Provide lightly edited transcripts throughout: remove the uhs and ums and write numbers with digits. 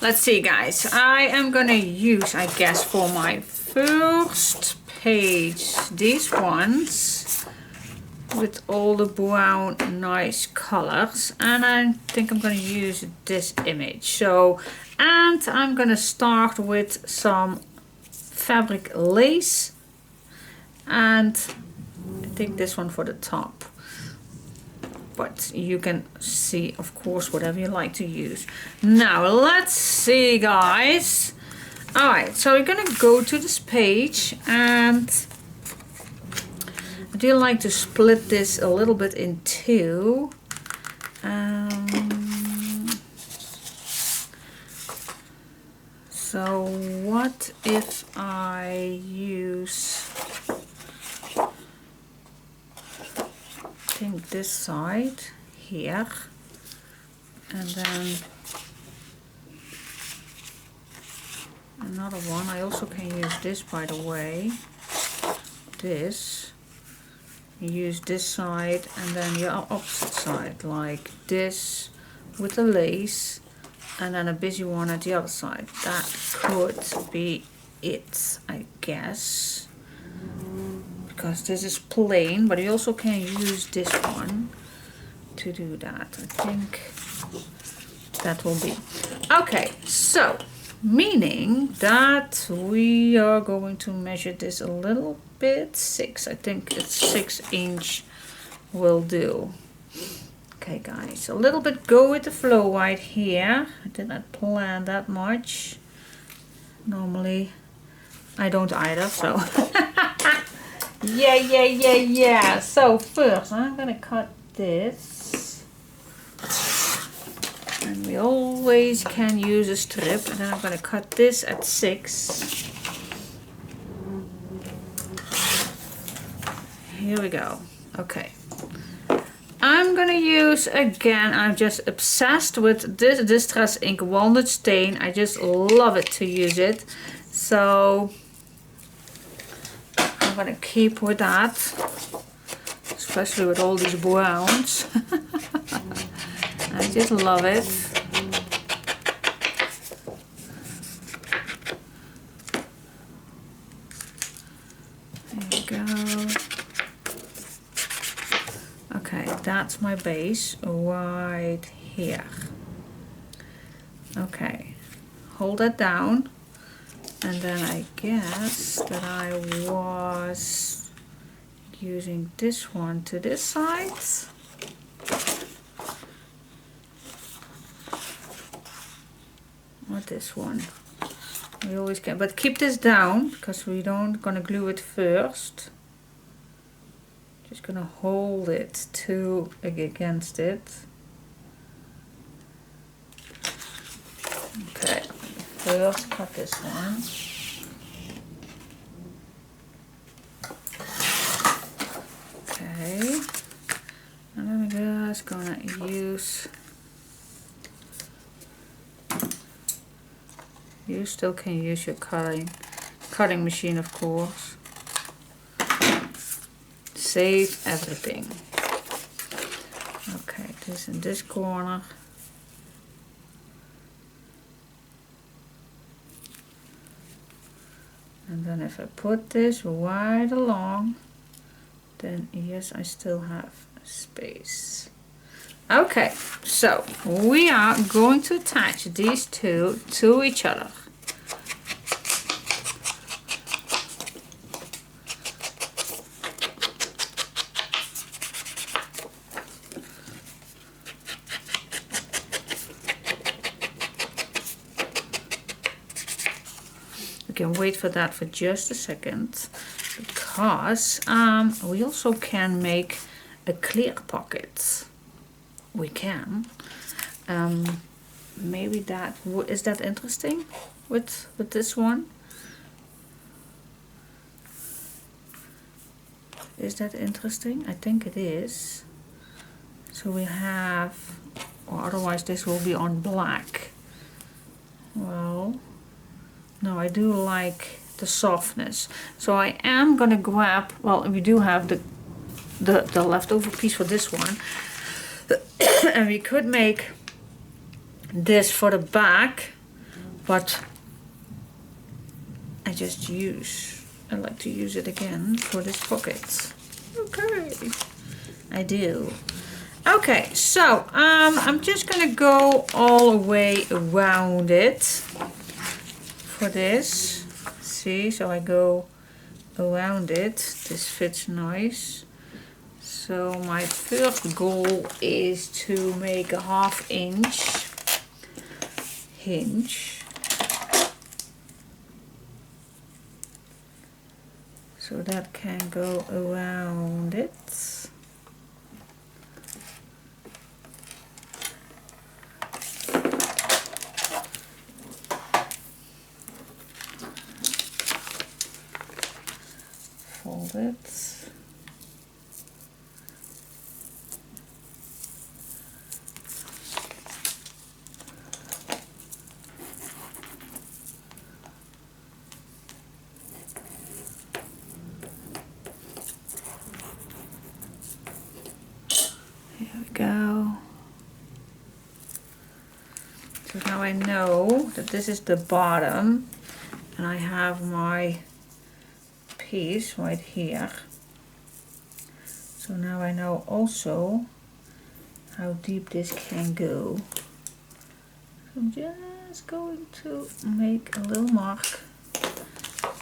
let's see guys, I am gonna use, I guess, for my first page these ones with all the brown nice colors, and I think I'm gonna use this image. So, and I'm gonna start with some fabric lace, and I think this one for the top, but you can see of course whatever you like to use. Now let's see guys. Alright, so we're gonna go to this page, and I do like to split this a little bit in two. So what if I use, I think this side here, and then another one. I also can use this, by the way, this. Use this side and then the opposite side, like this with the lace, and then a busy one at the other side. That could be it, I guess, because this is plain, but you also can use this one to do that. I think that will be okay. So meaning that we are going to measure this a little bit. 6, I think it's 6 inch will do. Okay guys, a little bit go with the flow right here. I did not plan that much. Normally I don't either, so yeah. So first I'm gonna cut this, and we always can use a strip, and then I'm gonna cut this at 6. Here we go. Okay. I'm gonna use, again, I'm just obsessed with this Distress Ink Walnut Stain. I just love it to use it. So I'm gonna keep with that. Especially with all these browns. I just love it. There we go. Okay, that's my base right here. Okay, hold that down, and then I guess that I was using this one to this side. Or this one. We always can, but keep this down because we don't gonna glue it first. Just gonna hold it to against it. Okay, first cut this one. Okay, and then we're just gonna use. You still can use your cutting machine, of course. Save everything. Okay, this in this corner. And then if I put this right along, then yes, I still have space. Okay, so we are going to attach these two to each other. Can wait for that for just a second, because we also can make a clear pocket. We can. Maybe that is that interesting with this one. Is that interesting? I think it is. So we have, or otherwise this will be on black. Well. No, I do like the softness. So I am gonna grab, well, we do have the leftover piece for this one. And we could make this for the back. but I like to use it again for this pocket. Okay, I do. Okay, so I'm just gonna go all the way around it for this. See, so I go around it. This fits nice. So my first goal is to make a 1/2 inch hinge. So that can go around it. Fold it. Go. So now I know that this is the bottom and I have my piece right here. So now I know also how deep this can go. So I'm just going to make a little mark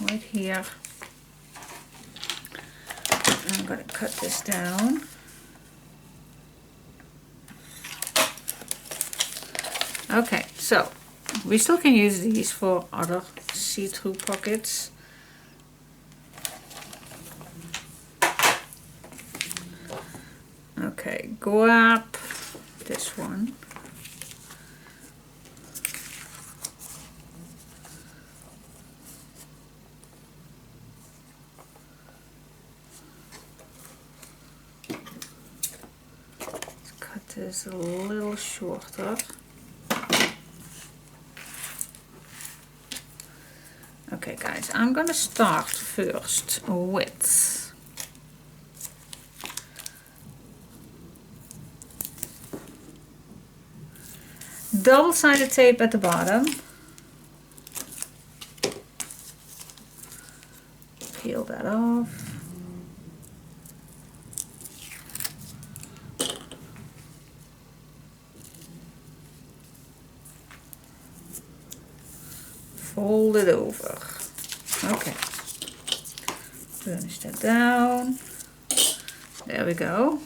right here. I'm going to cut this down. Okay, so we still can use these for other see-through pockets. Okay, grab this one. Let's cut this a little shorter. Okay guys, I'm gonna start first with double-sided tape at the bottom. Peel that off. Fold it over. Okay. Burnish that down. There we go.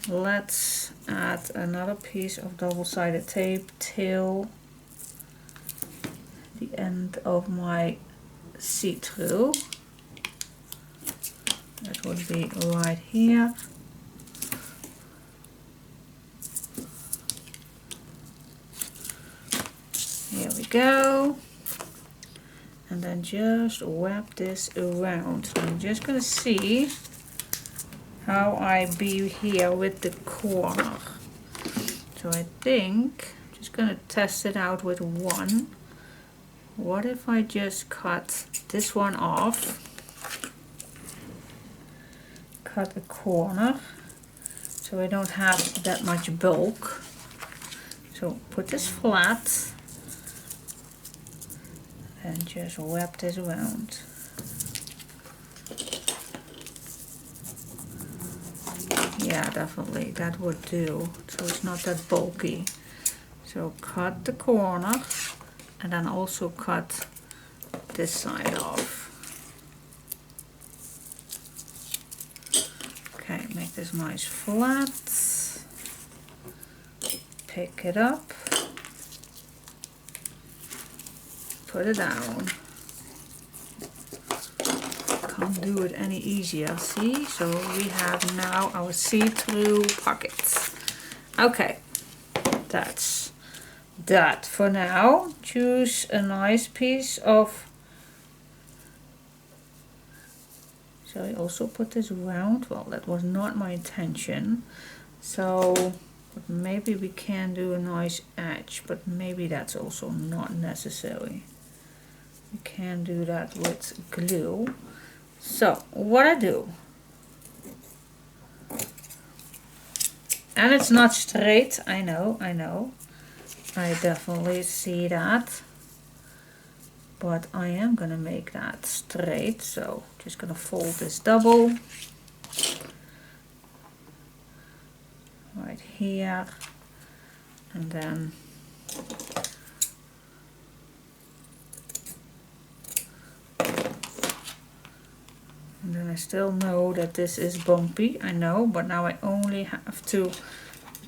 Let's add another piece of double-sided tape till the end of my see-through. That would be right here. Here we go. And then just wrap this around. So I'm just gonna see how I be here with the corner. So I think I'm just gonna test it out with one. What if I just cut this one off? Cut the corner so I don't have that much bulk. So put this flat and just wrap this around. Yeah, definitely, that would do. So it's not that bulky. So cut the corner and then also cut this side off. Okay, make this nice flat. Pick it up. Put it down. Can't do it any easier, see? So we have now our see-through pockets. Okay, that's that for now. Choose a nice piece of, shall I also put this round? Well, that was not my intention. So but maybe we can do a nice edge, but maybe that's also not necessary. You can do that with glue. So what I do, and it's not straight, I know, I definitely see that. But I am gonna make that straight, so just gonna fold this double. Right here. And then I still know that this is bumpy, I know, but now I only have to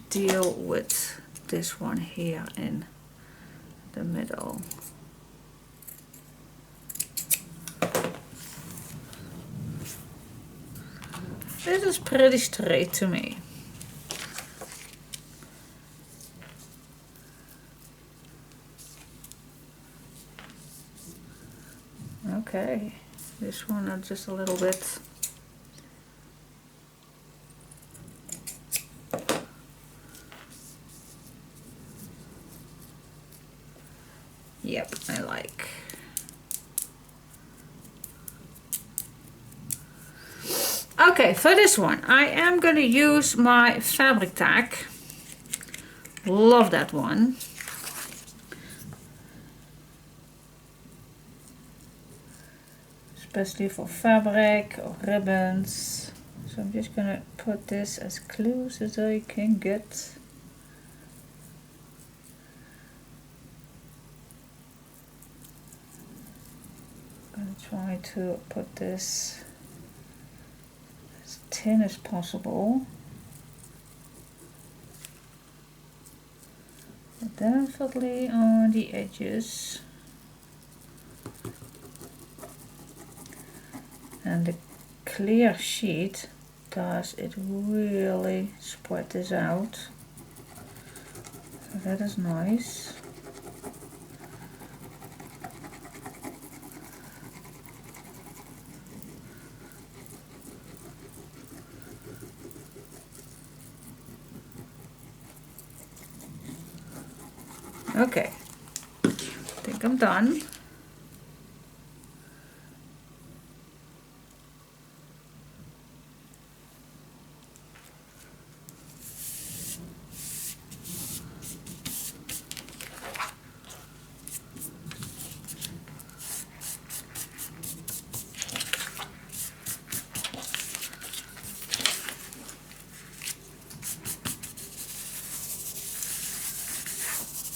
deal with this one here in the middle. This is pretty straight to me. Okay, this one just a little bit. Yep, I like. Okay, for this one, I am going to use my fabric tack. Love that one. Especially for fabric or ribbons. So I'm just going to put this as close as I can get. I'm going to try to put this as thin as possible. But definitely on the edges. And the clear sheet does it really spread this out. So that is nice. Okay, I think I'm done.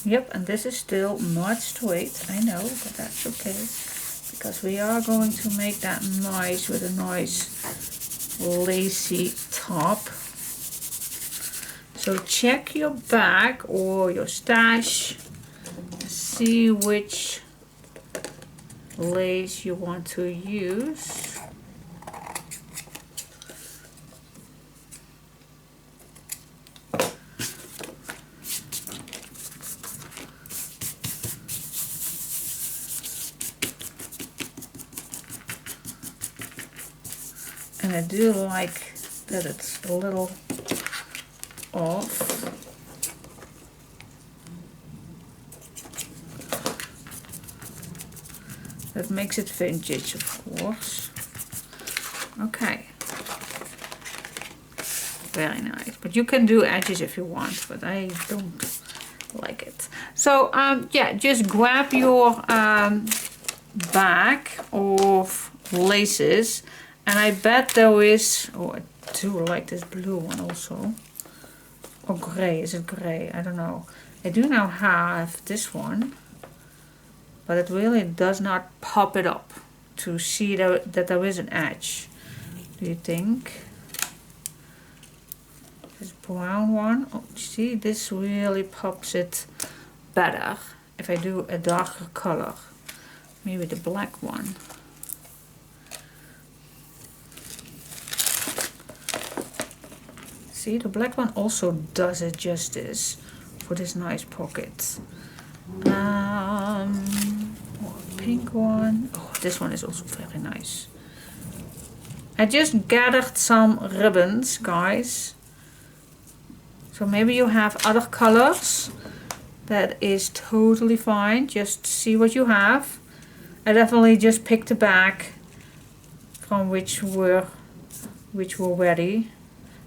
Yep, and this is still not straight, I know, but that's okay. Because we are going to make that nice with a nice lacy top. So check your bag or your stash. See which lace you want to use. And I do like that it's a little off. That makes it vintage, of course. Okay. Very nice. But you can do edges if you want, but I don't like it. So, yeah, just grab your bag of laces. And I bet there is, oh, I do like this blue one also. Or gray, is it gray? I don't know. I do now have this one, but it really does not pop it up to see that there is an edge. Do you think? This brown one, oh, see, this really pops it better if I do a darker color. Maybe the black one. See, the black one also does it justice for this nice pocket. Pink one. Oh, this one is also very nice. I just gathered some ribbons, guys. So maybe you have other colors. That is totally fine. Just see what you have. I definitely just picked a bag from which were ready.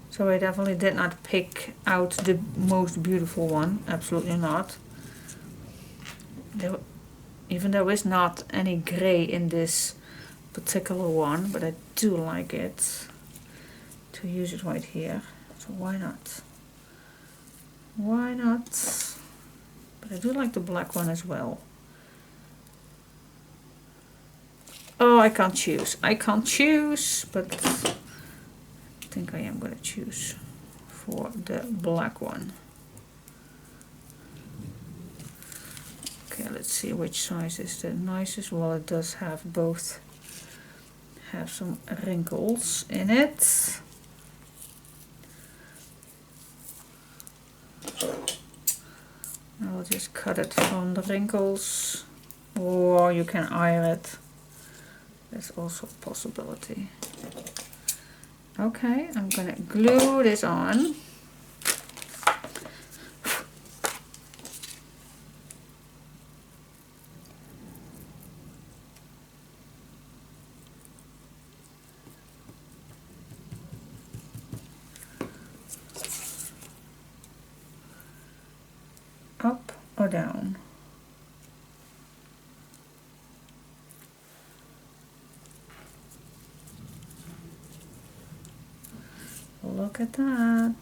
So I definitely did not pick out the most beautiful one, absolutely not. even though it's not any gray in this particular one, but I do like it to use it right here, so why not? Why not? But I do like the black one as well. Oh, I can't choose. I can't choose, but I think I am going to choose for the black one. Okay, let's see which size is the nicest. Well, it does have both, have some wrinkles in it. I'll just cut it from the wrinkles, or you can iron it. That's also a possibility. Okay, I'm gonna glue this on. Up or down? Look at that.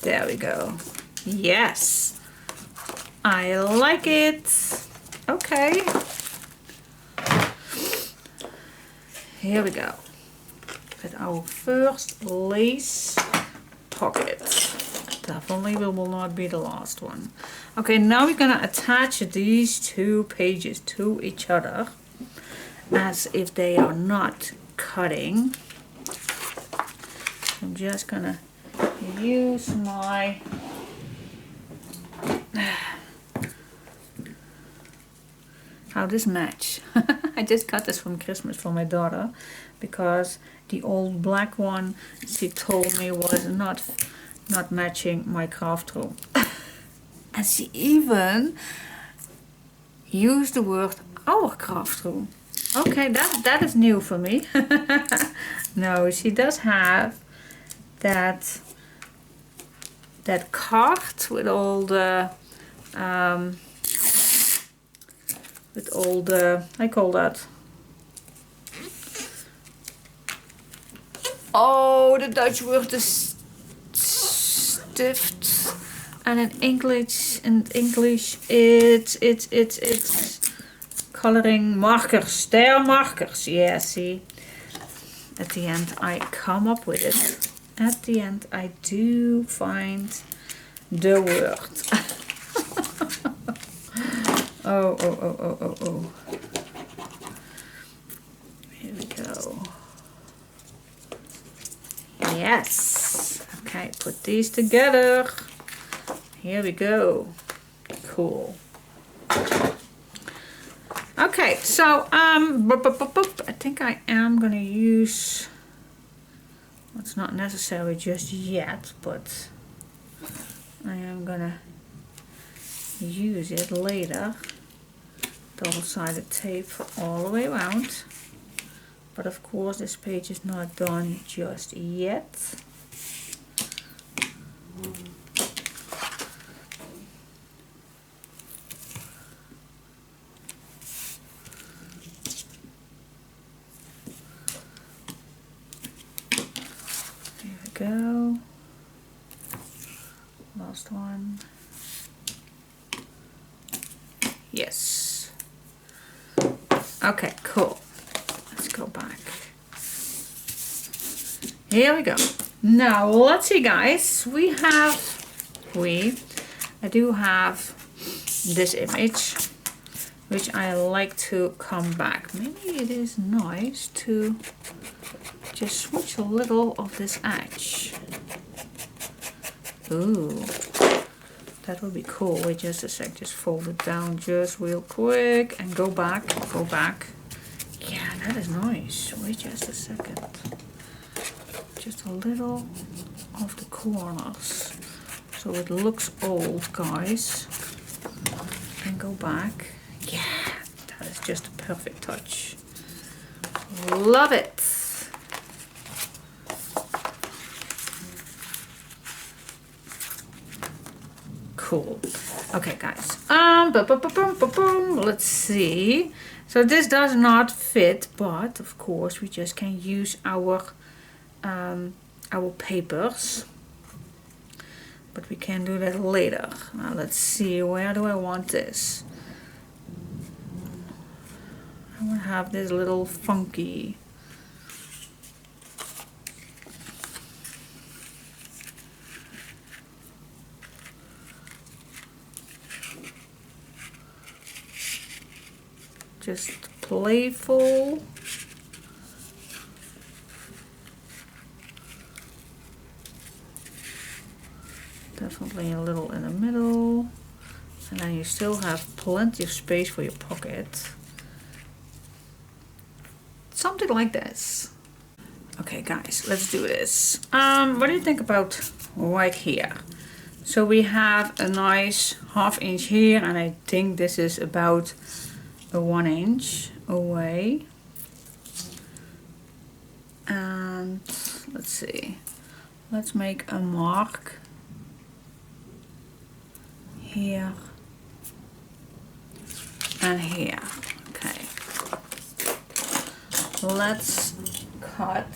There we go. Yes, I like it. Okay, here we go with our first lace pocket. Definitely will not be the last one. Okay, now we're gonna attach these two pages to each other as if they are not cutting. I'm just gonna use my how this match. I just got this from Christmas for my daughter because the old black one she told me was not matching my craft room. And she even used the word our craft room. Okay, that is new for me. No, she does have that card with all the I call that, oh, the Dutch word is stift, and in English it's coloring markers. They are markers. Yeah, see, at the end I come up with it. At the end I do find the word. Oh. Here we go. Yes. Okay, put these together. Here we go. Cool. Okay, so I think I am gonna use, it's not necessary just yet, but I am gonna use it later. Double-sided tape all the way around, but of course this page is not done just yet. Here we go. Last one. Yes. Okay, cool. Let's go back. Here we go. Now, let's see, guys. I do have this image, which I like to come back. Maybe it is nice to just switch a little of this edge. Ooh. That would be cool. Wait just a sec, just fold it down just real quick and go back. Yeah, that is nice. Wait just a second. Just a little of the corners. So it looks old, guys. And go back. Yeah, that is just a perfect touch. Love it. Cool. Okay, guys. Let's see. So this does not fit, but of course we just can use our papers. But we can do that later. Now let's see, where do I want this? I want to have this little funky. Just playful. Definitely a little in the middle. And then you still have plenty of space for your pocket. Something like this. Okay guys, let's do this. What do you think about right here? So we have a nice 1/2 inch here, and I think this is about a 1 inch away. And let's see. Let's make a mark here and here. Okay. Let's cut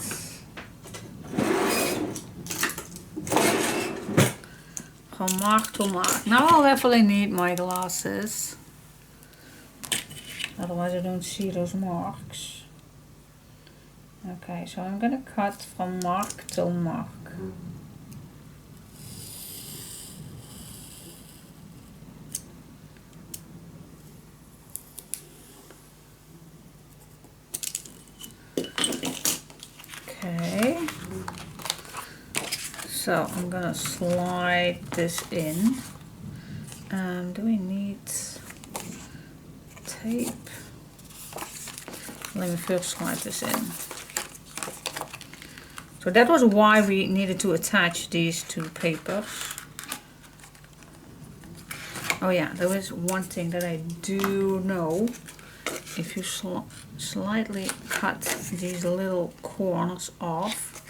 from mark to mark. Now I'll definitely need my glasses. Otherwise I don't see those marks. Okay, so I'm gonna cut from mark till mark. Okay, so I'm gonna slide this in. Do we need tape? Let me first slide this in. So that was why we needed to attach these two papers. Oh yeah, there is one thing that I do know. If you slightly cut these little corners off,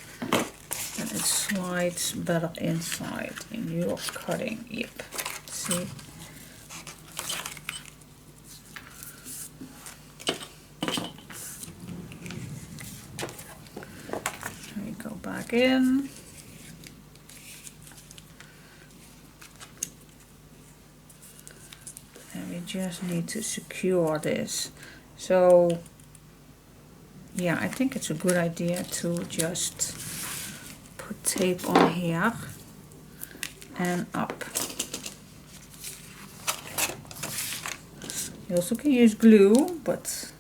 then it slides better inside in your cutting. Yep, see? We go back in. And we just need to secure this. So yeah, I think it's a good idea to just put tape on here and up. You also can use glue, but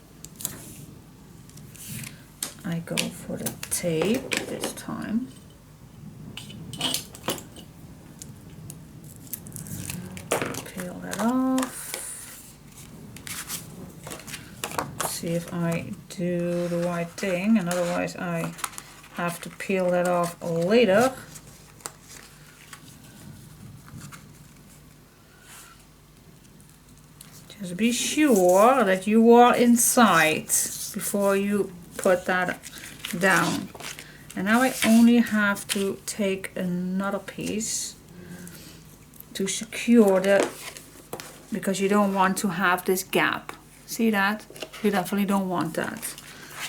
I go for the tape this time. Peel that off. See if I do the right thing, and otherwise I have to peel that off later. Just be sure that you are inside before you put that down. And now I only have to take another piece to secure the, because you don't want to have this gap. See that? You definitely don't want that.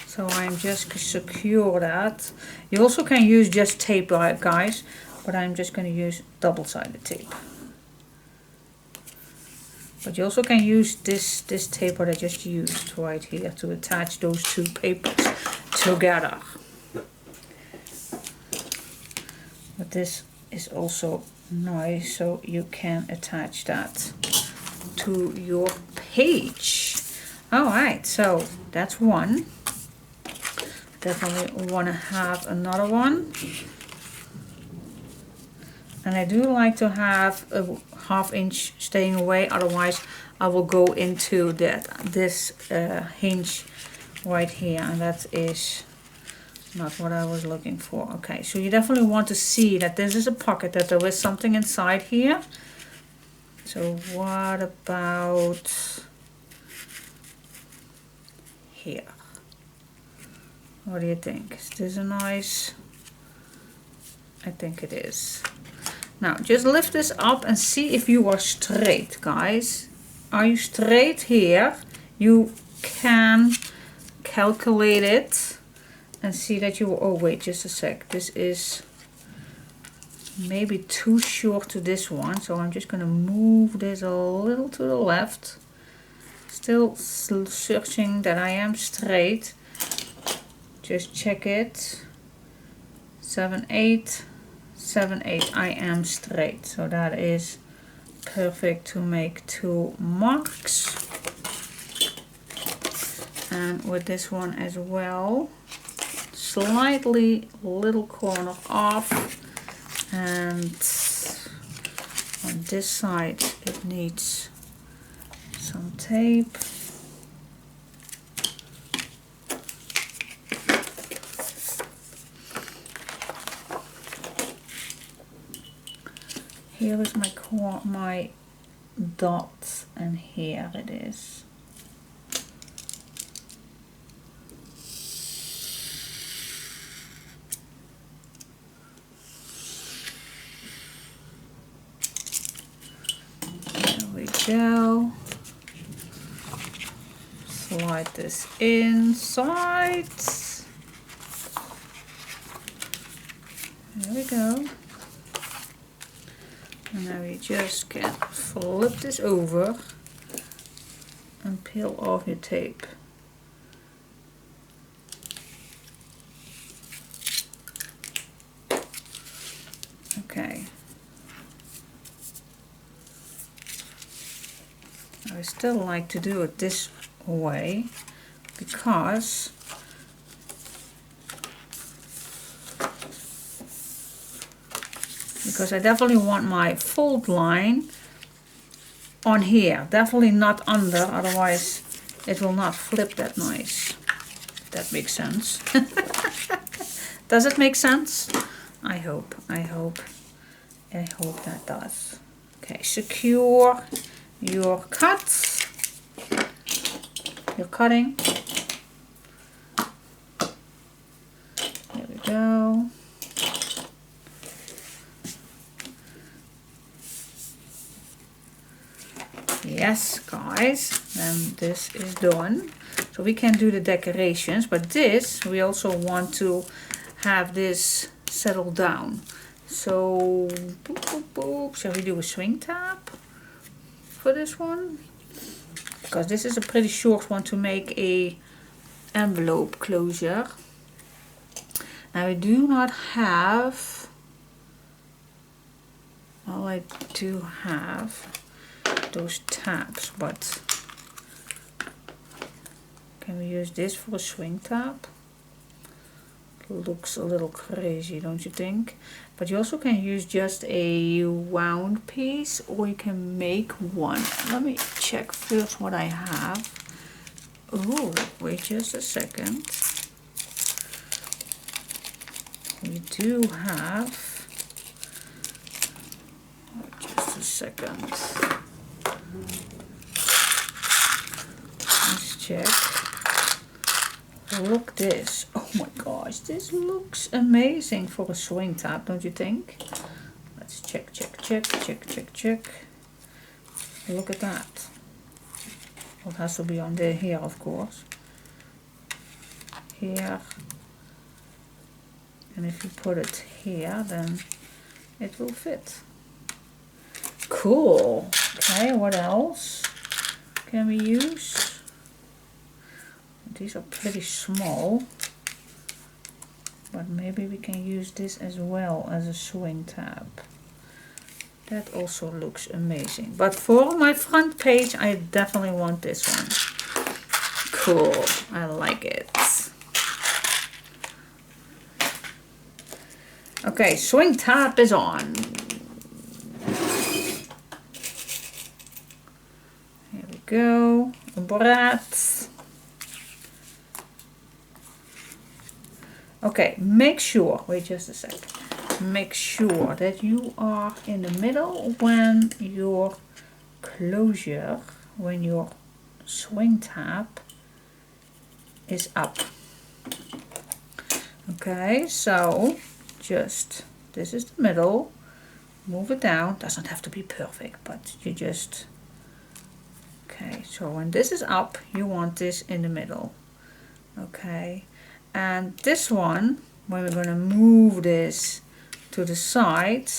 So I'm just secure that. You also can use just tape, guys, but I'm just going to use double-sided tape. But you also can use this tape that I just used right here to attach those two papers together. But this is also nice, so you can attach that to your page. Alright, so that's one. Definitely want to have another one. And I do like to have a 1/2 inch staying away, otherwise I will go into this hinge right here, and that is not what I was looking for. Okay, so you definitely want to see that this is a pocket, that there is something inside here. So what about here? What do you think? Is this a nice? I think it is. Now just lift this up and see if you are straight, guys. Are you straight here? You can calculate it and see that you, oh wait, just a sec. This is maybe too short to this one, so I'm just gonna move this a little to the left. Still searching that I am straight. Just check it. 7, 8, 7, 8. I am straight, so that is perfect to make 2 marks. And with this one as well, slightly little corner off, and on this side it needs some tape. Here is my dot, and here it is. There we go. Slide this inside. There we go. And now you just can flip this over and peel off your tape. Okay. I still like to do it this way because I definitely want my fold line on here, definitely not under, otherwise it will not flip that nice. If that makes sense. Does it make sense? I hope that does. Okay, secure your cuts, your cutting. There we go. Yes, guys, then this is done. So we can do the decorations, but this, we also want to have this settle down. So, boop, boop, boop. Shall we do a swing tab for this one? Because this is a pretty short one to make a envelope closure. Now I do not have, well, I do have those tabs, but can we use this for a swing tab? Looks a little crazy, don't you think? But you also can use just a wound piece, or you can make one. Let me check first what I have. Oh, wait just a second. We do have, just a second. Let's check. Look this. Oh my gosh, this looks amazing for a swing tab, don't you think? Let's check, check, check, check, check, check. Look at that. Well, it has to be on there here, of course. Here. And if you put it here, then it will fit. Cool. Okay, what else can we use? These are pretty small, but maybe we can use this as well as a swing tab. That also looks amazing. But for my front page, I definitely want this one. Cool, I like it. Okay, swing tab is on. Here we go, a brat. Okay, make sure, wait just a sec. Make sure that you are in the middle when your closure, when your swing tab is up. Okay, so just, this is the middle, move it down, doesn't have to be perfect, but you just, okay, so when this is up, you want this in the middle. Okay, and this one, when we're going to move this to the side,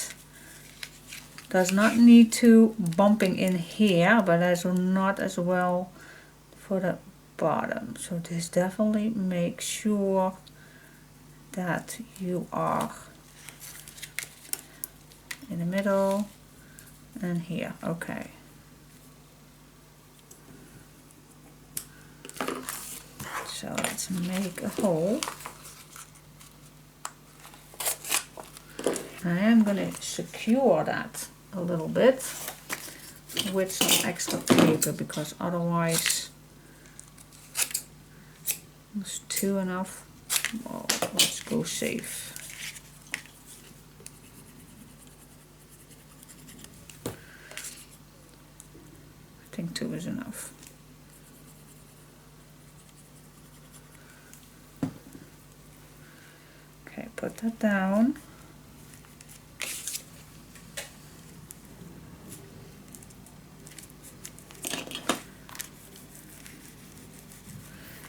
does not need to bumping in here, but as not as well for the bottom. So this definitely make sure that you are in the middle and here. Okay. So let's make a hole. I am going to secure that a little bit with some extra paper, because otherwise it's too enough. Well, let's go safe. I think 2 is enough. Okay, put that down.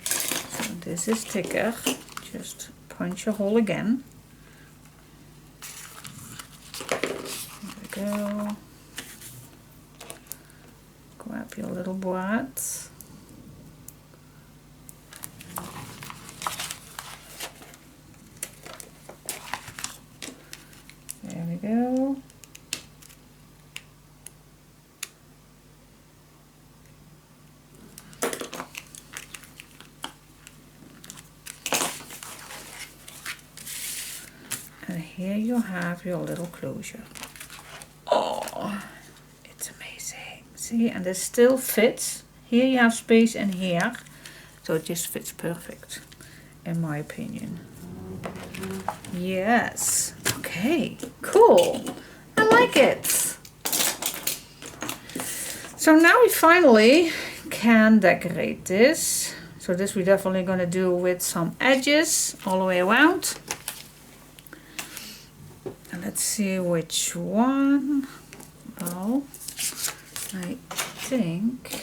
So this is thicker. Just punch a hole again. There we go. Grab your little board. There we go. And here you have your little closure. Oh, it's amazing. See, and this still fits. Here you have space and here. So it just fits perfect, in my opinion. Yes. Okay, cool. I like it. So now we finally can decorate this. So this we're definitely going to do with some edges all the way around. And let's see which one. Oh, I think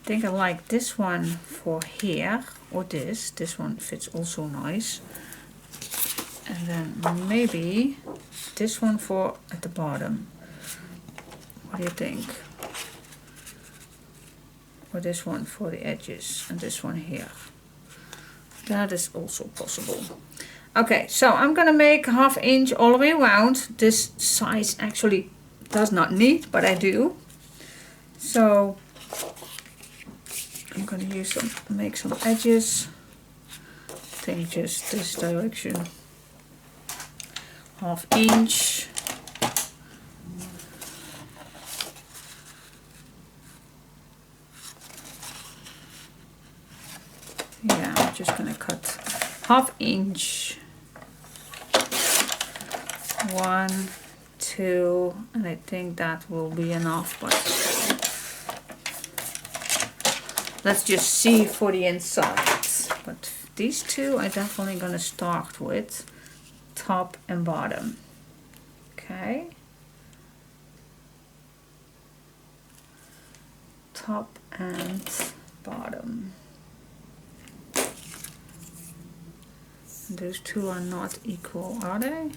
I like this one for here, or this one fits also nice. And then maybe this one for at the bottom. What do you think? Or this one for the edges, and this one here. That is also possible. Okay, so I'm gonna make 1/2 inch all the way around. This size actually does not need, but I do. So I'm gonna use make some edges. I think just this direction. 1/2 inch. Yeah, I'm just gonna cut 1/2 inch. 1, 2, and I think that will be enough, but let's just see for the inside. But these two I'm definitely gonna start with, top and bottom. Okay. Top and bottom. Those two are not equal, are they?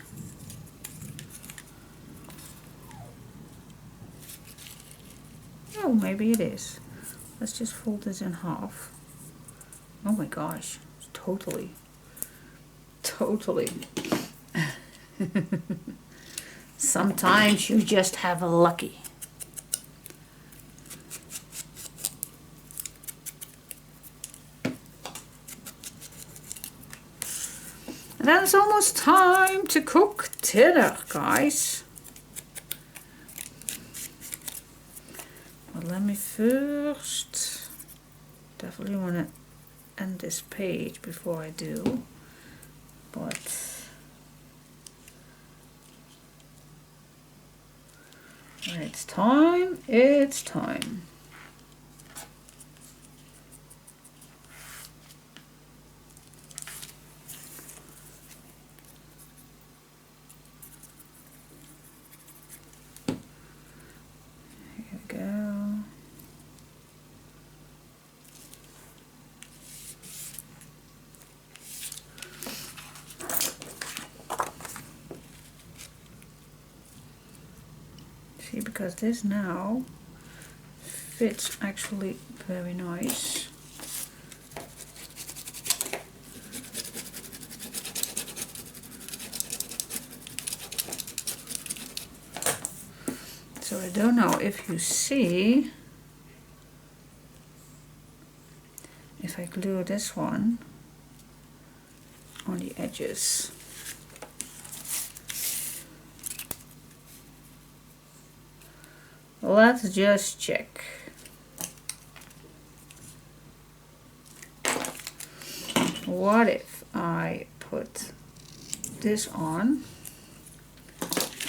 Oh, maybe it is. Let's just fold this in half. Oh my gosh, it's totally. Sometimes you just have lucky. And then it's almost time to cook dinner, guys. But let me first, definitely want to end this page before I do, but when it's time, it's time. Here we go. See, because this now fits actually very nice. So I don't know if you see, if I glue this one on the edges. Let's just check. What if I put this on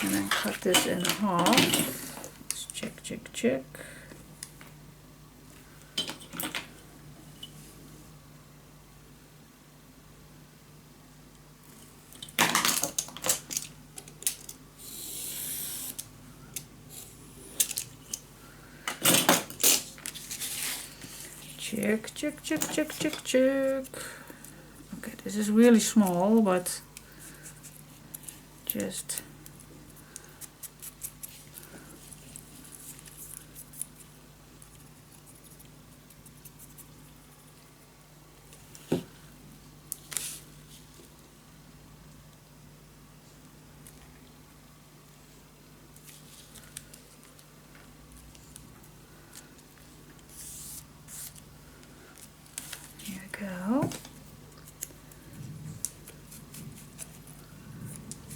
and then cut this in half? Let's check, check, check. Check, check, check, check, check, check. Okay, this is really small, but just go.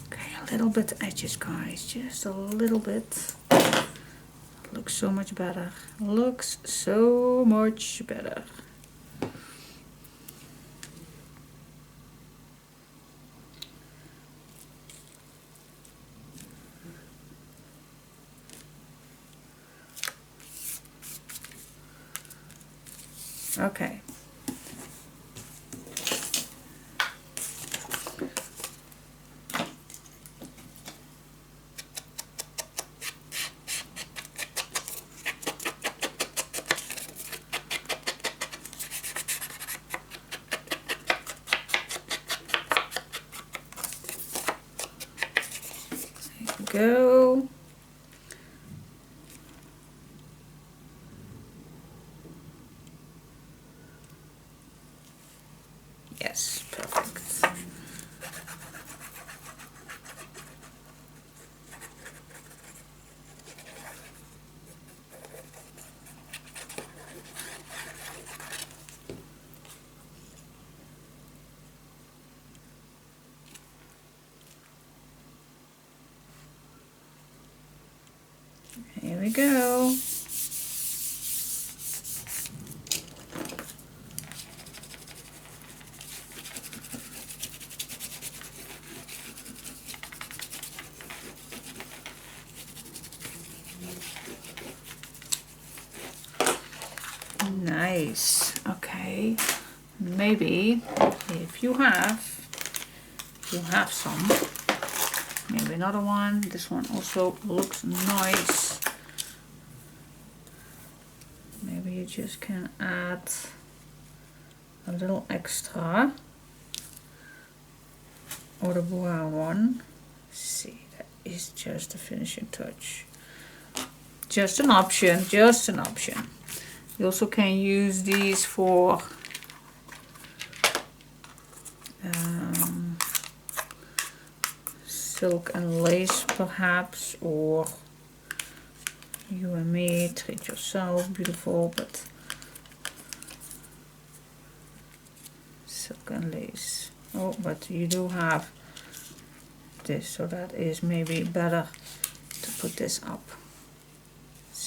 Okay, a little bit edges, guys, just a little bit. Looks so much better. Looks so much better. Okay. Go. Yes, perfect. Here we go. Nice. Okay. Maybe if you have some. Maybe another one. This one also looks nice. Maybe you just can add a little extra. Or the brown one. See, that is just a finishing touch. Just an option, just an option. You also can use these for silk and lace perhaps, or you and me, treat yourself, beautiful, but silk and lace. Oh, but you do have this, so that is maybe better to put this up.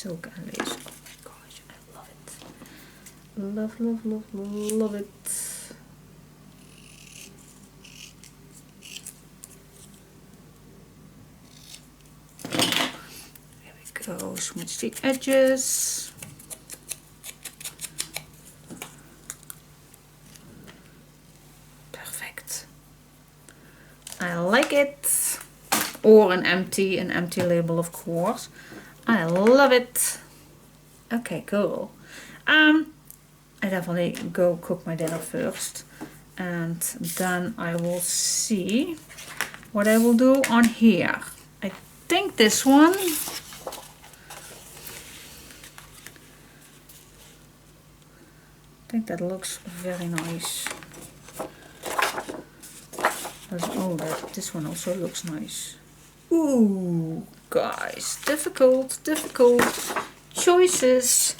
silk and lace. Oh my gosh, I love it. Love, love, love, love it. smudge the edges. Perfect. I like it. Or an empty label, of course. I love it. Okay, cool. I definitely go cook my dinner first, and then I will see what I will do on here. I think this one. I think that looks very nice. Oh, this one also looks nice. Ooh, guys, difficult choices.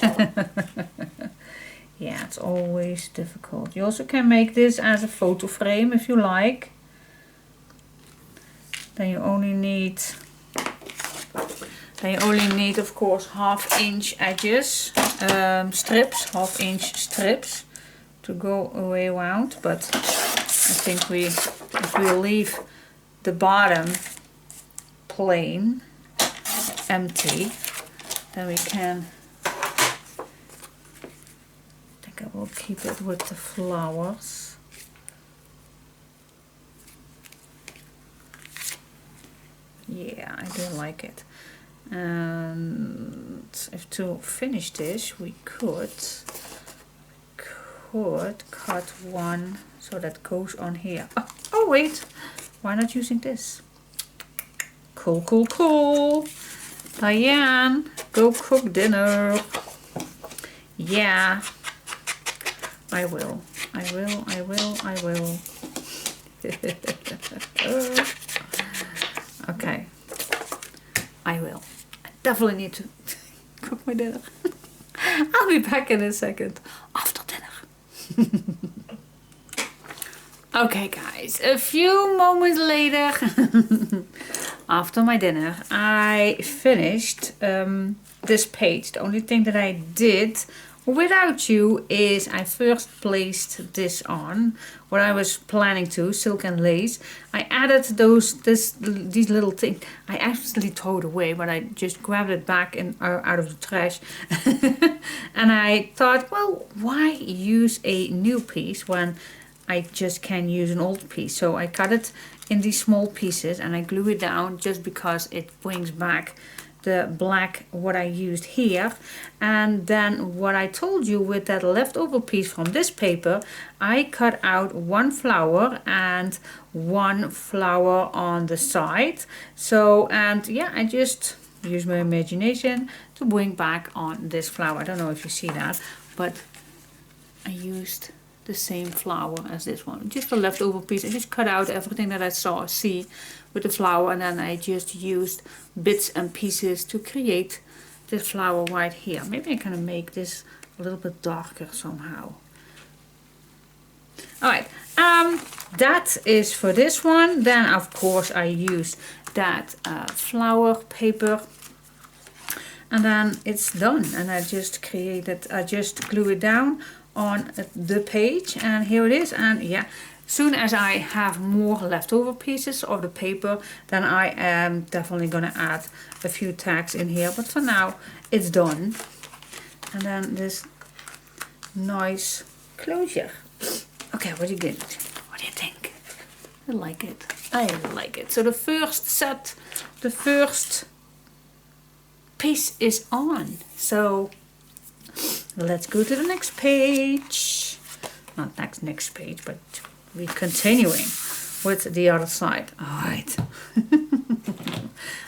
Yeah, it's always difficult. You also can make this as a photo frame if you like. Then you only need, of course, 1/2 inch edges, strips, 1/2 inch strips to go away around. But I think if we leave the bottom plain, empty, then we can, I think I will keep it with the flowers. Yeah, I do like it. And if to finish this, we could cut one so that goes on here. Oh wait, why not using this? Cool. Diane, go cook dinner. Yeah, I will. Okay, I will. I definitely need to cook my dinner. I'll be back in a second after dinner. Okay guys, a few moments later, after my dinner, I finished this page. The only thing that I did without you is I first placed this on, what I was planning to, silk and lace. I added these little things. I actually threw it away, but I just grabbed it back out of the trash. And I thought, well, why use a new piece when I just can use an old piece? So I cut it in these small pieces and I glue it down just because it brings back the black what I used here. And then what I told you with that leftover piece from this paper, I cut out one flower and one flower on the side. So, and yeah, I just used my imagination to bring back on this flower. I don't know if you see that, but I used the same flower as this one, just a leftover piece. I just cut out everything that I see with the flower, and then I just used bits and pieces to create this flower right here. Maybe I can make this a little bit darker somehow. Alright, that is for this one. Then of course I used that flower paper, and then it's done, and I just glue it down on the page, and here it is. And yeah, soon as I have more leftover pieces of the paper, then I am definitely gonna add a few tags in here, but for now it's done. And then this nice closure. Okay, what do you think? I like it. So the first piece is on. So let's go to the next page. Not next page, but we're continuing with the other side. Alright.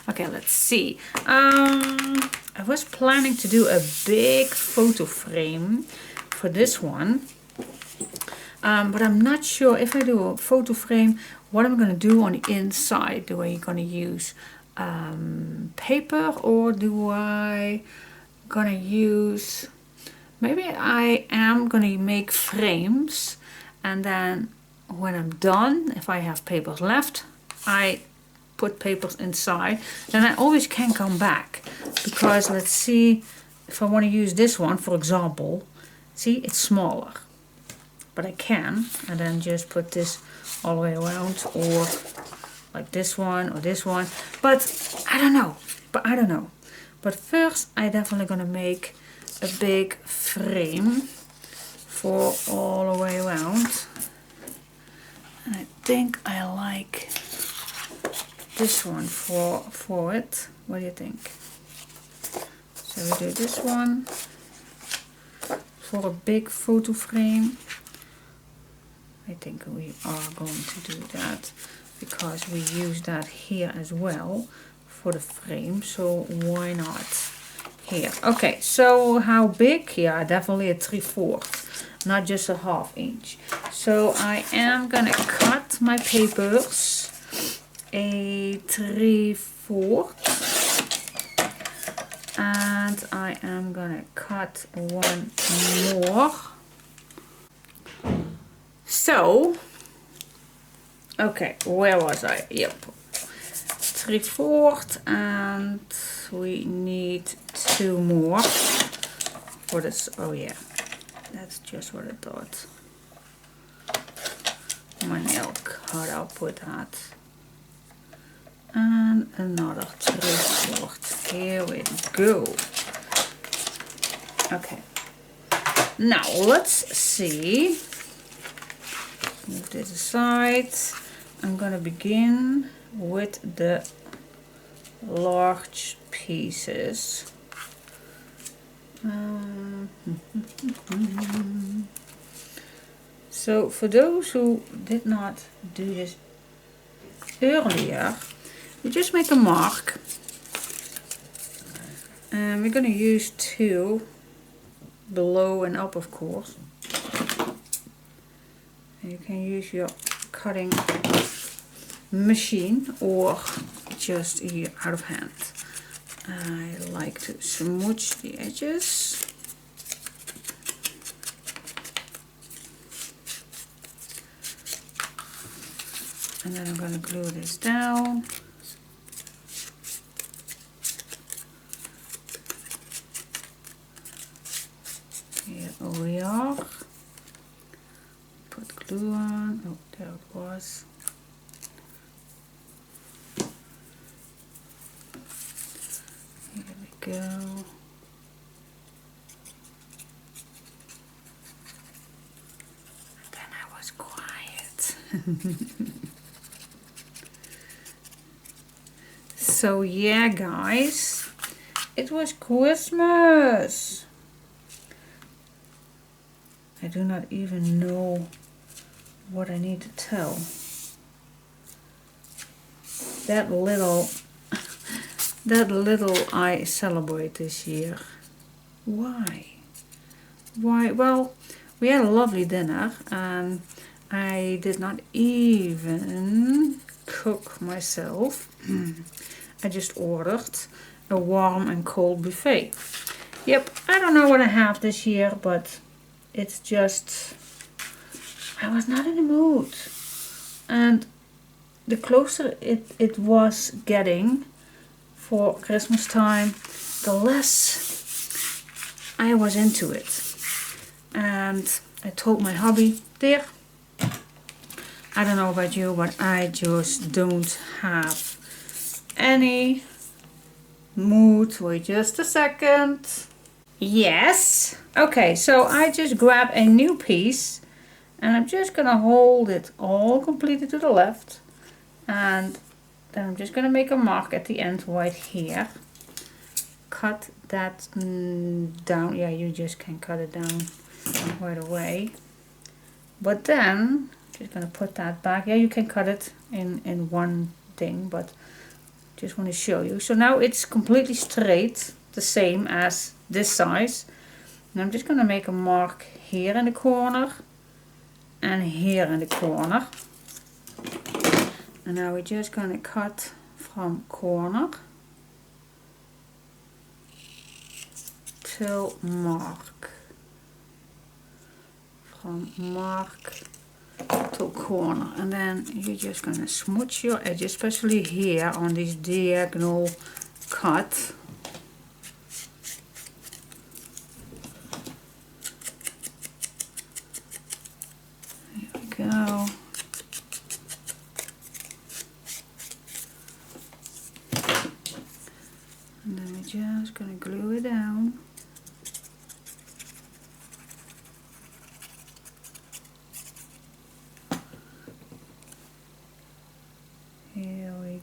Okay, let's see. I was planning to do a big photo frame for this one. But I'm not sure if I do a photo frame, what I'm going to do on the inside. Do I going to use paper, or do I going to use... Maybe I am going to make frames, and then when I'm done, if I have papers left, I put papers inside. Then I always can come back, because let's see, if I want to use this one, for example, see, it's smaller. But I can, and then just put this all the way around, or like this one or this one. But I don't know. But first I definitely gonna make a big frame for all the way around. And I think I like this one for it. What do you think? So we do this one for a big photo frame. I think we are going to do that because we use that here as well for the frame, so why not here? Okay, so how big? Yeah, definitely a 3/4, not just a 1/2 inch. So I am gonna cut my papers a 3/4, and I am gonna cut one more. So, okay, where was I? Yep, 3/4, and we need 2 more for this. Oh yeah, that's just what I thought. My nail cut, I'll put that. And another 3/4. Here we go. Okay, now let's see. Move this aside. I'm gonna begin with the large pieces. So for those who did not do this earlier, you just make a mark, and we're gonna use 2 below and up, of course. And you can use your cutting machine or just here out of hand. I like to smooch the edges. And then I'm going to glue this down. Here we are. Put glue on. Oh, there it was. Here we go. Then I was quiet. So yeah, guys, it was Christmas. I do not even know what I need to tell. That little I celebrate this year. Why? Well, we had a lovely dinner, and I did not even cook myself. I just ordered a warm and cold buffet. Yep, I don't know what I have this year, but it's just, I was not in the mood. And the closer it was getting for Christmas time, the less I was into it. And I told my hubby, dear, I don't know about you, but I just don't have any mood. Wait just a second. Yes. Okay, so I just grab a new piece, and I'm just gonna hold it all completely to the left, and then I'm just gonna make a mark at the end right here. Cut that down. Yeah, you just can cut it down right away. But then just gonna put that back. Yeah, you can cut it in one thing, but just want to show you. So now it's completely straight, the same as this size. And I'm just gonna make a mark here in the corner and here in the corner. And now we're just gonna cut from corner till mark. From mark to corner, and then you're just gonna smooch your edges, especially here on this diagonal cut. There we go. And then we're just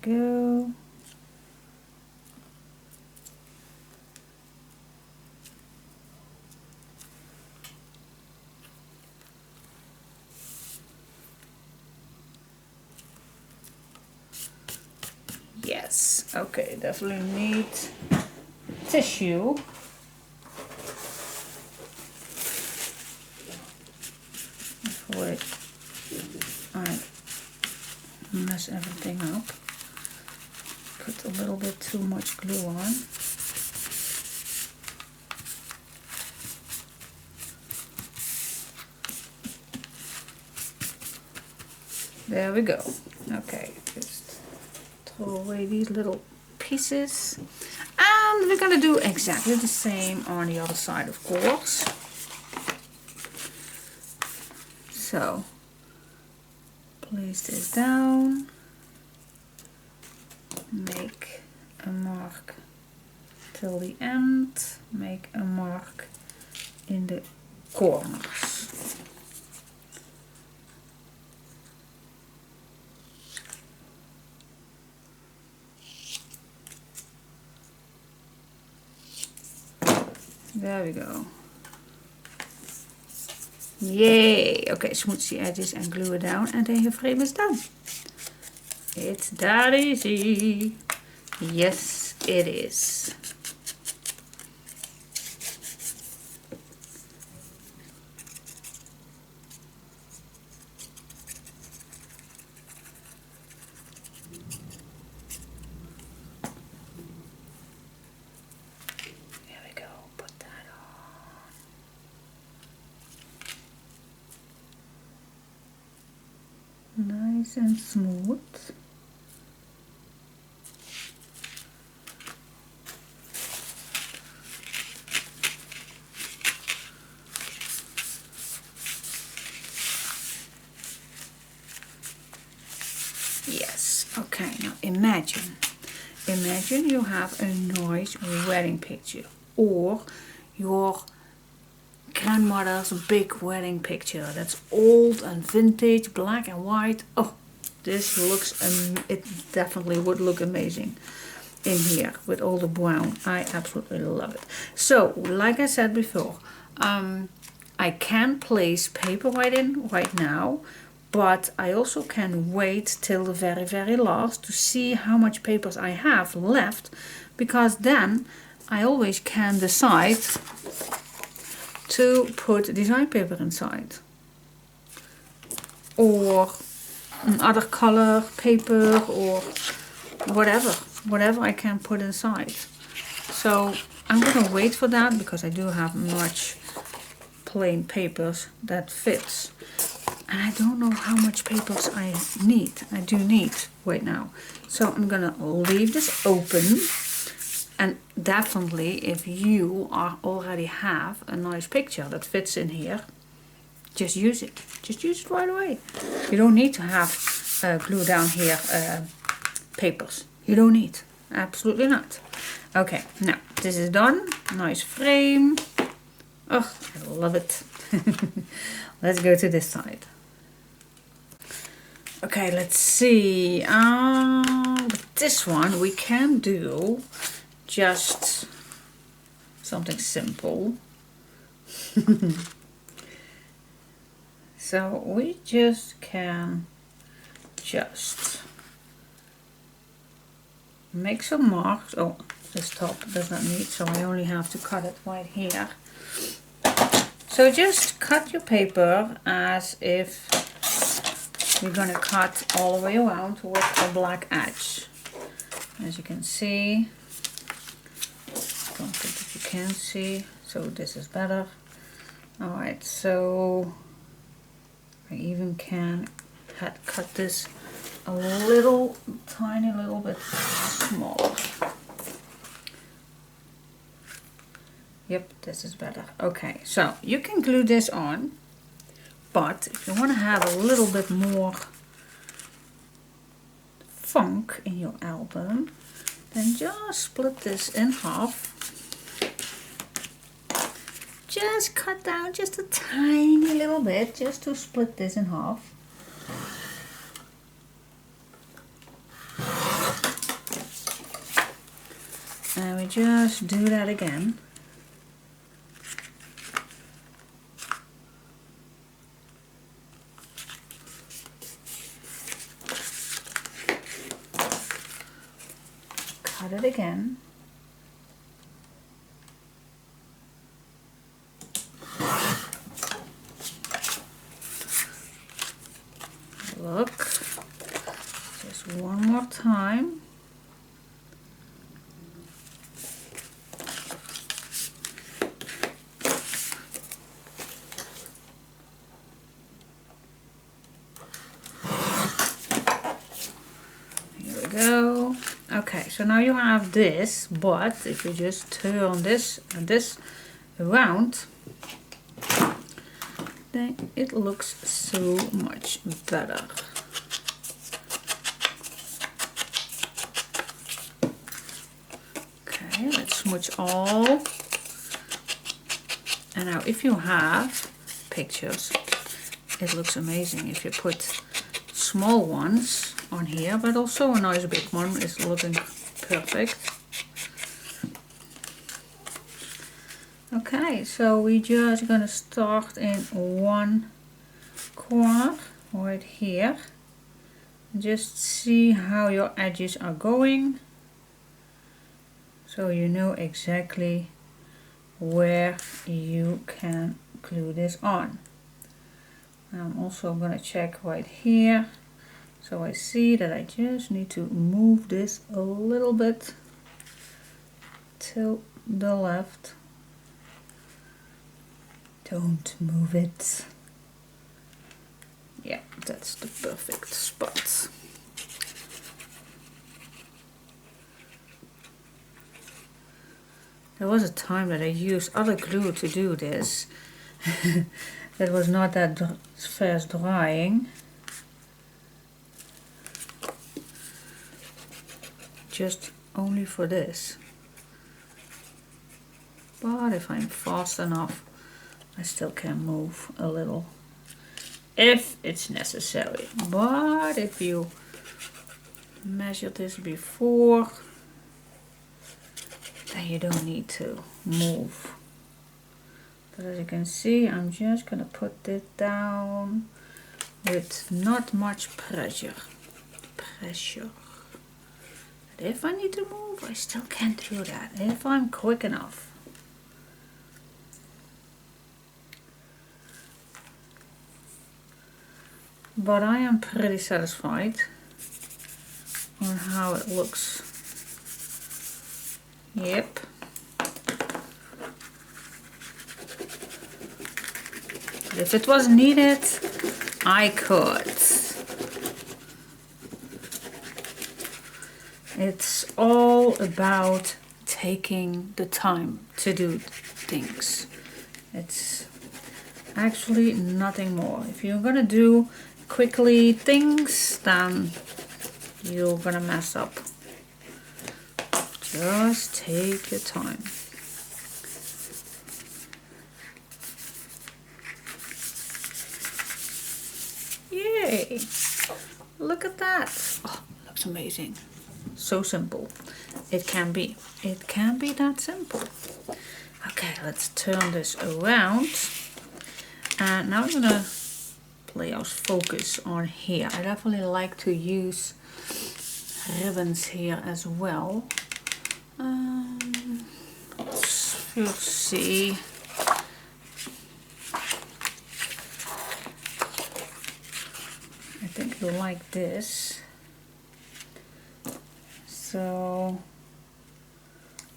go. Yes, okay, definitely need tissue. Wait, I mess everything up. Put a little bit too much glue on. There we go. Okay, just throw away these little pieces. And we're gonna do exactly the same on the other side, of course. So, place this down. Make a mark till the end. Make a mark in the corners. There we go. Yay! Okay, smooth the edges and glue it down, and then your frame is done. It's that easy. Yes, it is. There we go. Put that on. Nice and smooth. Yes, okay, now imagine you have a nice wedding picture, or your grandmother's big wedding picture that's old and vintage, black and white. Oh, this looks, it definitely would look amazing in here with all the brown. I absolutely love it. So, like I said before, I can place paper right in right now, but I also can wait till the very, very last to see how much papers I have left, because then I always can decide to put design paper inside. Or another color paper, or whatever I can put inside. So I'm gonna wait for that, because I do have much plain papers that fits. And I don't know how much papers I need. I do need right now. So I'm gonna leave this open. And definitely, if you already have a nice picture that fits in here, just use it. Just use it right away. You don't need to have glue down here papers. You don't need. Absolutely not. Okay, now this is done. Nice frame. Oh, I love it. Let's go to this side. Okay, let's see. This one we can do just something simple. So we just can just make some marks. Oh, this top does not need, so I only have to cut it right here. So just cut your paper as if you're gonna cut all the way around with a black edge. As you can see, don't think that you can see, so this is better. Alright, so I even can cut this a little, tiny little bit smaller. Yep, this is better. Okay, so you can glue this on, but if you want to have a little bit more funk in your album, then just split this in half. Just cut down just a tiny little bit, just to split this in half. I just do that again. Cut it again. Look, just one more time. Here we go. Okay, so now you have this, but if you just turn this and this around, then it looks so much better. Okay, let's smooch all. And now if you have pictures, it looks amazing if you put small ones on here, but also a nice big one is looking perfect. Okay, so we just gonna start in one corner right here. Just see how your edges are going, so you know exactly where you can glue this on. I'm also gonna check right here, so I see that I just need to move this a little bit to the left. Don't move it. Yeah, that's the perfect spot. There was a time that I used other glue to do this. That was not that fast drying. Just only for this. But if I'm fast enough, I still can move a little if it's necessary. But if you measure this before, then you don't need to move. But as you can see, I'm just gonna put this down with not much pressure. But if I need to move, I still can do that if I'm quick enough. But I am pretty satisfied on how it looks. Yep. But if it was needed, I could. It's all about taking the time to do things. It's actually nothing more. If you're gonna do quickly things, then you're gonna mess up. Just take your time. Yay! Look at that. Oh, looks amazing. So simple. It can be. It can be that simple. Okay, let's turn this around. And now I'm gonna play our focus on here. I definitely like to use ribbons here as well. Let's first see. I think you'll like this. So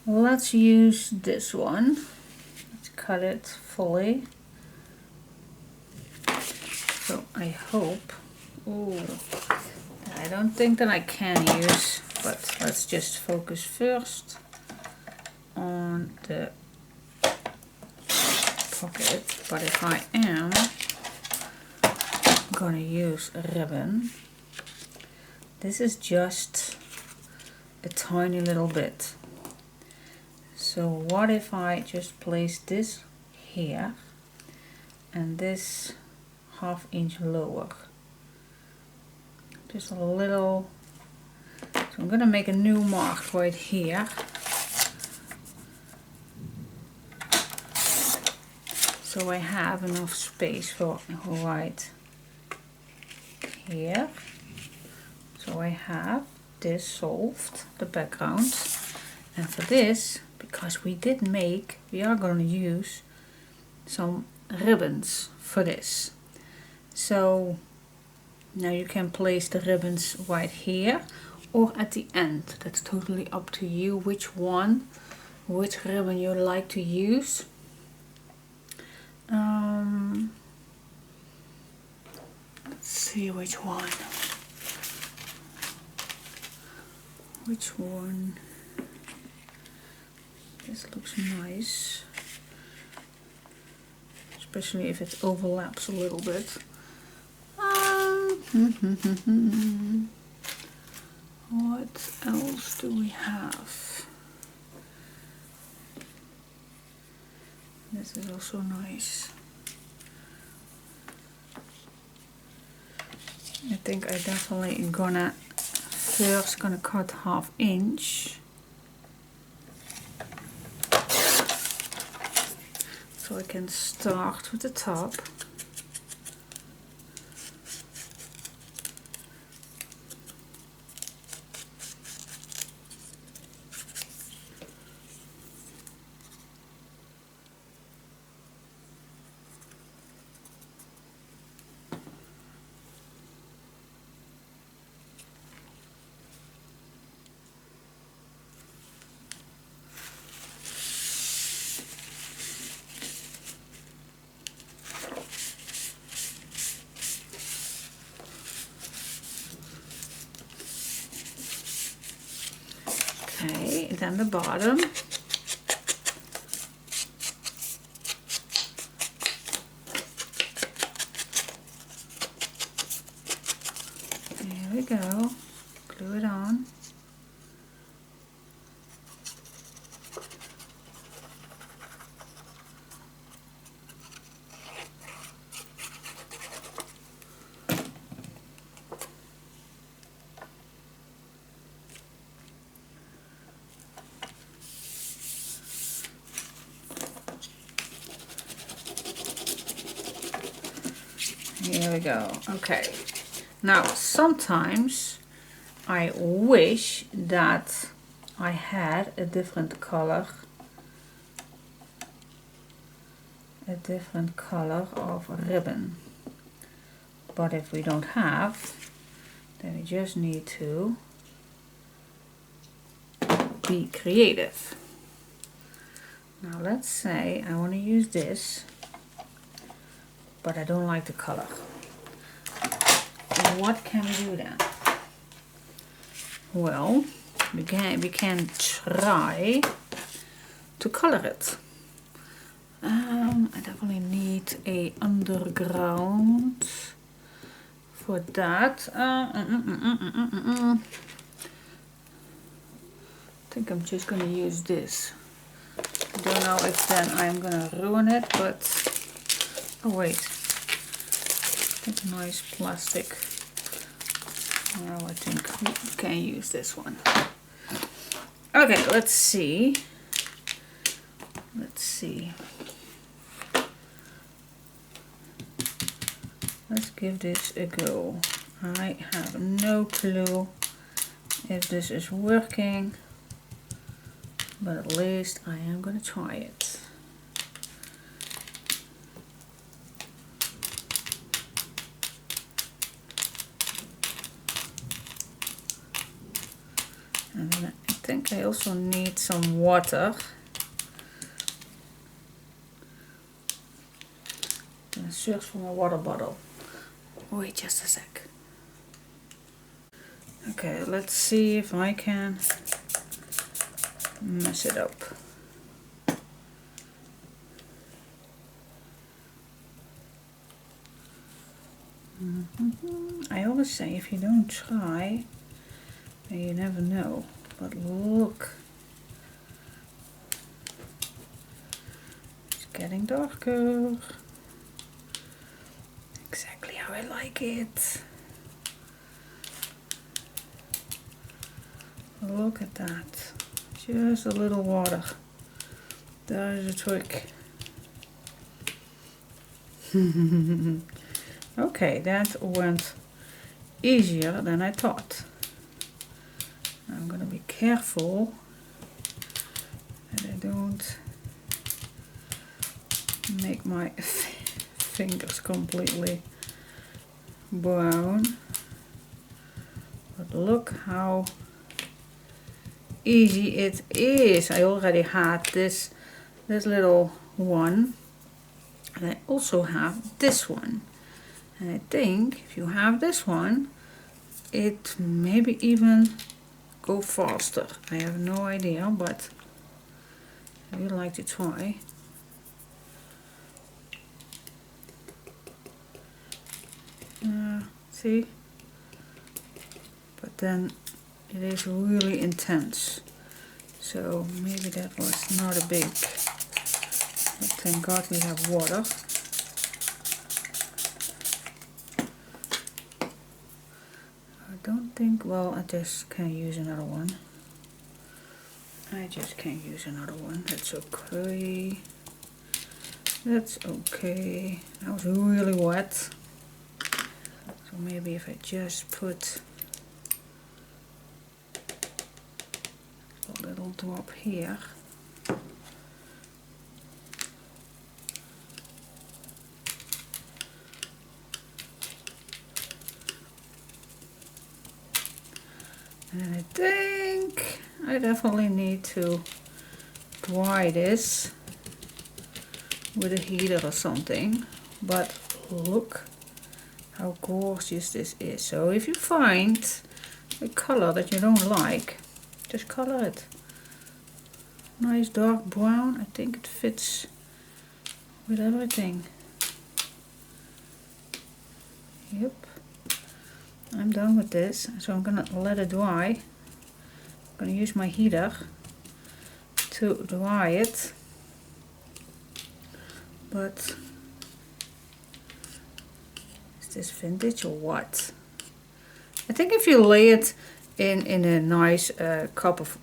let's use this one. Let's cut it fully. So I hope, ooh, I don't think that I can use, but let's just focus first on the pocket. But if I am gonna use a ribbon, this is just a tiny little bit. So what if I just place this here and this ½ inch lower, just a little. So I'm gonna make a new mark right here, So I have enough space for right here. So I have this solved, the background. And for this, because we are going to use some ribbons for this. So now you can place the ribbons right here or at the end. That's totally up to you which ribbon you like to use. Let's see which one. This looks nice, especially if it overlaps a little bit. What else do we have? This is also nice. I think I definitely gonna cut 1/2 inch. So I can start with the top. Okay, then the bottom. There we go. Glue it on. Here we go. Okay. Now, sometimes I wish that I had a different color of ribbon. But if we don't have, then we just need to be creative. Now let's say I want to use this, but I don't like the color. What can we do then? Well, we can try to color it. I definitely need a underground for that. I think I'm just gonna use this. I don't know if then I'm gonna ruin it, but oh wait, I think nice plastic. Now I think we can use this one. Okay, let's see. Let's give this a go. I have no clue if this is working, but at least I am gonna try it. And then I think I also need some water. I'm gonna search for my water bottle. Wait just a sec. Okay, let's see if I can mess it up. I always say if you don't try, then you never know. But look, it's getting darker. Exactly how I like it. Look at that. Just a little water. That is a trick. Okay, that went easier than I thought. I'm gonna be careful that I don't make my fingers completely brown. But look how easy it is. I already had this little one, and I also have this one. And I think if you have this one, it maybe even go faster. I have no idea, but I would like to try. See? But then it is really intense. So maybe that was not a big, but thank God we have water. I don't think, well, I just can't use another one. I just can't use another one. That's okay. That's okay. That was really wet. So maybe if I just put a little drop here. And I think I definitely need to dry this with a heater or something. But look how gorgeous this is. So if you find a color that you don't like, just color it. Nice dark brown. I think it fits with everything. Yep. I'm done with this, so I'm gonna let it dry. I'm gonna use my heater to dry it. But is this vintage or what? I think if you lay it in a nice cup of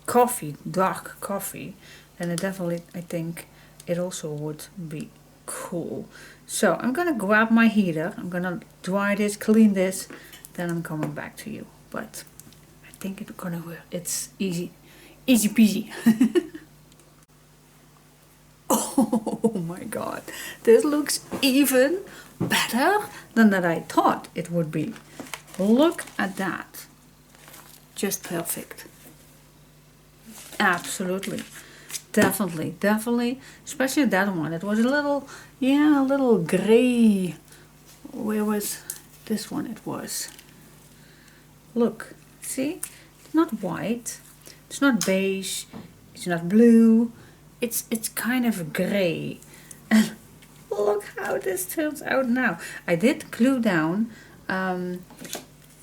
coffee, dark coffee, then it definitely, I think it also would be cool. So I'm gonna grab my heater, I'm gonna dry this, clean this, then I'm coming back to you. But I think it's gonna work. It's easy peasy. Oh my God, this looks even better than that I thought it would be. Look at that. Just perfect. Absolutely. Definitely. Especially that one. It was a little, yeah, a little gray. Where was this one? It was. Look, see? It's not white. It's not beige. It's not blue. It's kind of gray. And look how this turns out now. I did glue down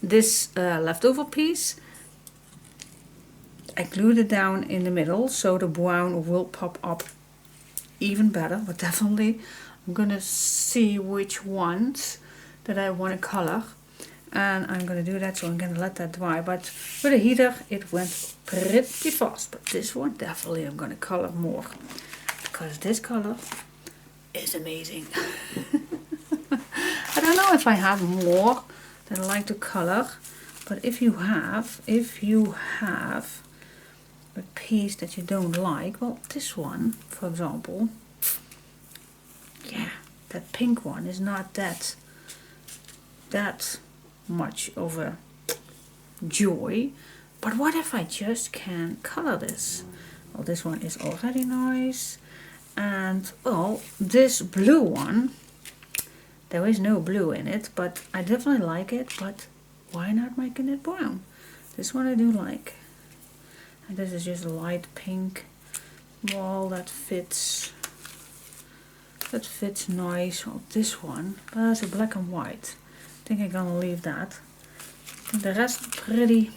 this leftover piece. I glued it down in the middle so the brown will pop up even better. But definitely I'm gonna see which ones that I want to color, and I'm gonna do that, so I'm gonna let that dry. But with a heater it went pretty fast, but this one definitely I'm gonna color more, because this color is amazing. I don't know if I have more that I like to color, but if you have a piece that you don't like, well, this one, for example, yeah, that pink one is not that much of a joy. But what if I just can color this? Well, this one is already nice, and well, this blue one, there is no blue in it, but I definitely like it. But why not making it brown? This one I do like. And this is just a light pink. Well, that fits nice. Well, this one, that's a black and white. I think I'm gonna leave that. The rest pretty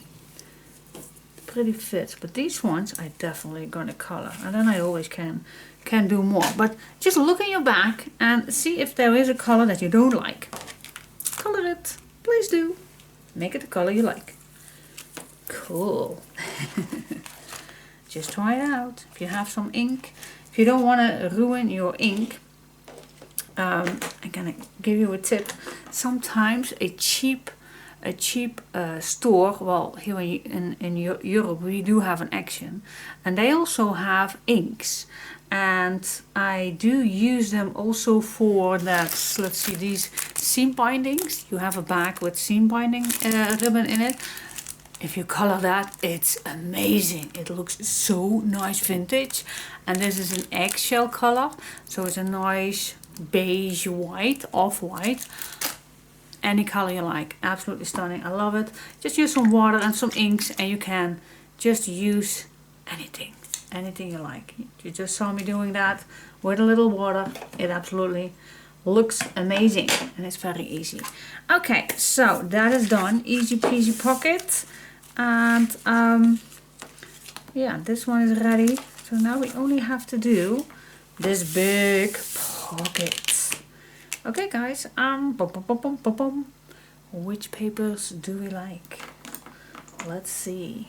fit, but these ones I definitely gonna color, and then I always can do more. But just look in your bag and see if there is a color that you don't like. Color it, please do. Make it the color you like. Cool. Just try it out. If you have some ink, if you don't want to ruin your ink, I'm gonna give you a tip. Sometimes a cheap store, well, here in Europe we do have an Action, and they also have inks, and I do use them also for that. Let's see, these seam bindings. You have a bag with seam binding ribbon in it. If you color that, it's amazing. It looks so nice vintage. And this is an eggshell color, so it's a nice beige white, off-white. Any color you like, absolutely stunning. I love it. Just use some water and some inks and you can just use anything you like. You just saw me doing that with a little water. It absolutely looks amazing and it's very easy. Okay, so that is done. Easy peasy pocket. And yeah, this one is ready. So now we only have to do this big pocket. Okay guys, which papers do we like? Let's see.